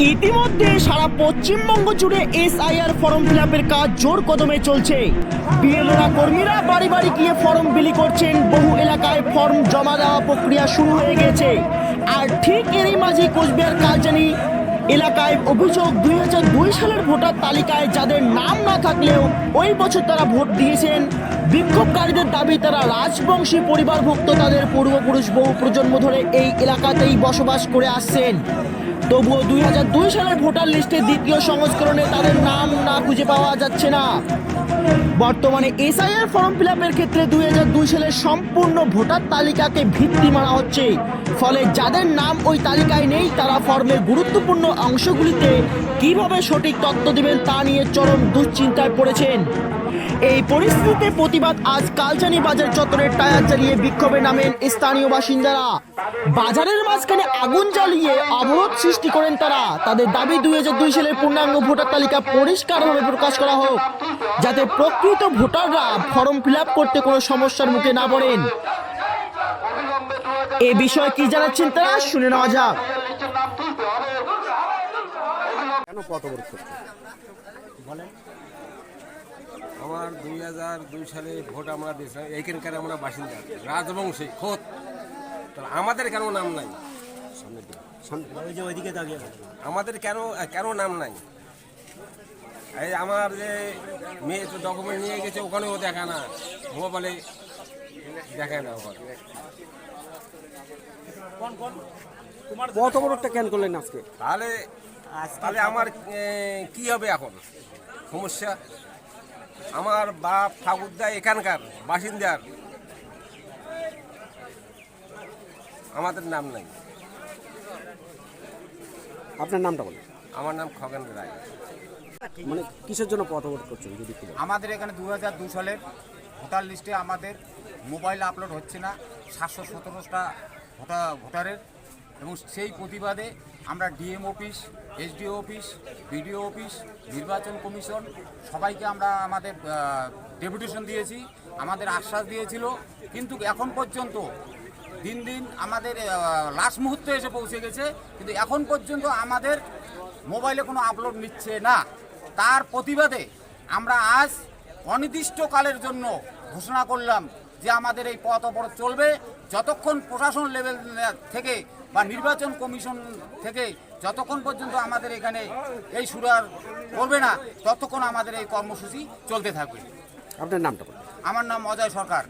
ইতিমধ্যে সারা পশ্চিমবঙ্গ জুড়ে SIR form fill আপের কাজ জোর কদমে চলছে। বিএলওরা কর্মীরা বাড়ি বাড়ি গিয়ে ফর্ম বিলি করছেন। বহু এলাকায় ফর্ম জমা দেওয়া প্রক্রিয়া শুরু হয়ে গেছে। আর ঠিক এরই মাঝে কোচবিহার কালজানি এলাকায় অভিযোগ 2002 সালের ভোটার তালিকায় যাদের নাম না থাকলেও ওই বছর তারা ভোট দিয়েছেন। বিক্ষোভকারীদের দাবি তারা রাজবংশী পরিবারভুক্ত, তাদের পূর্বপুরুষ বহু প্রজন্ম ধরে এই এলাকাতেই বসবাস করে আসছেন। তবুও 2002 সালের ভোটার লিস্টে দ্বিতীয় সংস্করণে তাদের নাম না খুঁজে পাওয়া যাচ্ছে না। বর্তমানে এসআইআর ফর্ম ফিল আপের ক্ষেত্রে 2002 সালের সম্পূর্ণ ভোটার তালিকাকে ভিত্তি মানা হচ্ছে। ফলে যাদের নাম ওই তালিকায় নেই তারা ফর্মের গুরুত্বপূর্ণ অংশগুলিতে কিভাবে সঠিক তথ্য দিবেন তা নিয়ে চরম দুশ্চিন্তায় পড়েছেন। এই পরিস্থিতিতে প্রতিবাদ আজ কালজানি বাজার চত্বরের টায়ার জ্বালিয়ে বিক্ষোভে নামেন স্থানীয় বাসিন্দারা। বাজারের মাঝখানে আগুন জ্বালিয়ে অবরোধ সৃষ্টি করেন তারা। তাদের দাবি 2002 সালের পূর্ণাঙ্গ ভোটার তালিকা পরিষ্কারভাবে প্রকাশ করা হোক, যাতে প্রকৃত ভোটাররা ফর্ম ফিল আপ করতে কোনো সমস্যার মুখে না পড়েন। এ বিষয়ে কি জানাচ্ছেন তারা, শুনে নেওয়া যাক। আমার 2002 সালে ভোট আমরা দিয়েছিলাম, এইখানকার আমরা বাসিন্দা রাজবংশী খোদ, আমাদের কেন নাম নাই? আমাদের কেন নাম নাই? এই আমার যে মেয়ে তো ডকুমেন্ট নিয়ে গেছে, ওখানেও দেখা না, মোবাইলে দেখায় না। ওখানে কত বড়টা কেন করলেন আজকে? তাহলে আমার কি হবে এখন? সমস্যা, আমার বাপ ঠাকুরদা এখানকার বাসিন্দার, আমাদের নাম নাই। আপনার নামটা বলেন। আমার নাম খগেন রায়। মানে কিসের জন্য পথ অবরোধ করছেন যদি একটু বলেন? আমাদের এখানে 2002 সালের ভোটার লিস্টে আমাদের মোবাইল আপলোড হচ্ছে না 717টা ভোটারের, এবং সেই প্রতিবাদে আমরা DM office, SDO office, BDO office, নির্বাচন কমিশন সবাইকে আমরা আমাদের ডেপুটেশন দিয়েছি, আমাদের আশ্বাস দিয়েছিল। কিন্তু এখন পর্যন্ত দিন দিন আমাদের লাস্ট মুহূর্তে এসে পৌঁছে গেছে, কিন্তু এখন পর্যন্ত আমাদের মোবাইলে কোনো আপলোড নিচ্ছে না। তার প্রতিবাদে আমরা আজ অনির্দিষ্টকালের জন্য ঘোষণা করলাম যে আমাদের এই পথ অবরোধ চলবে যতক্ষণ প্রশাসন লেভেল থেকে বা নির্বাচন কমিশন থেকে যতক্ষণ পর্যন্ত আমাদের এখানে এই সুরার করবে না, ততক্ষণ আমাদের এই কর্মসূচি চলতে থাকবে। আপনার নামটা বলেন। আমার নাম অজয় সরকার।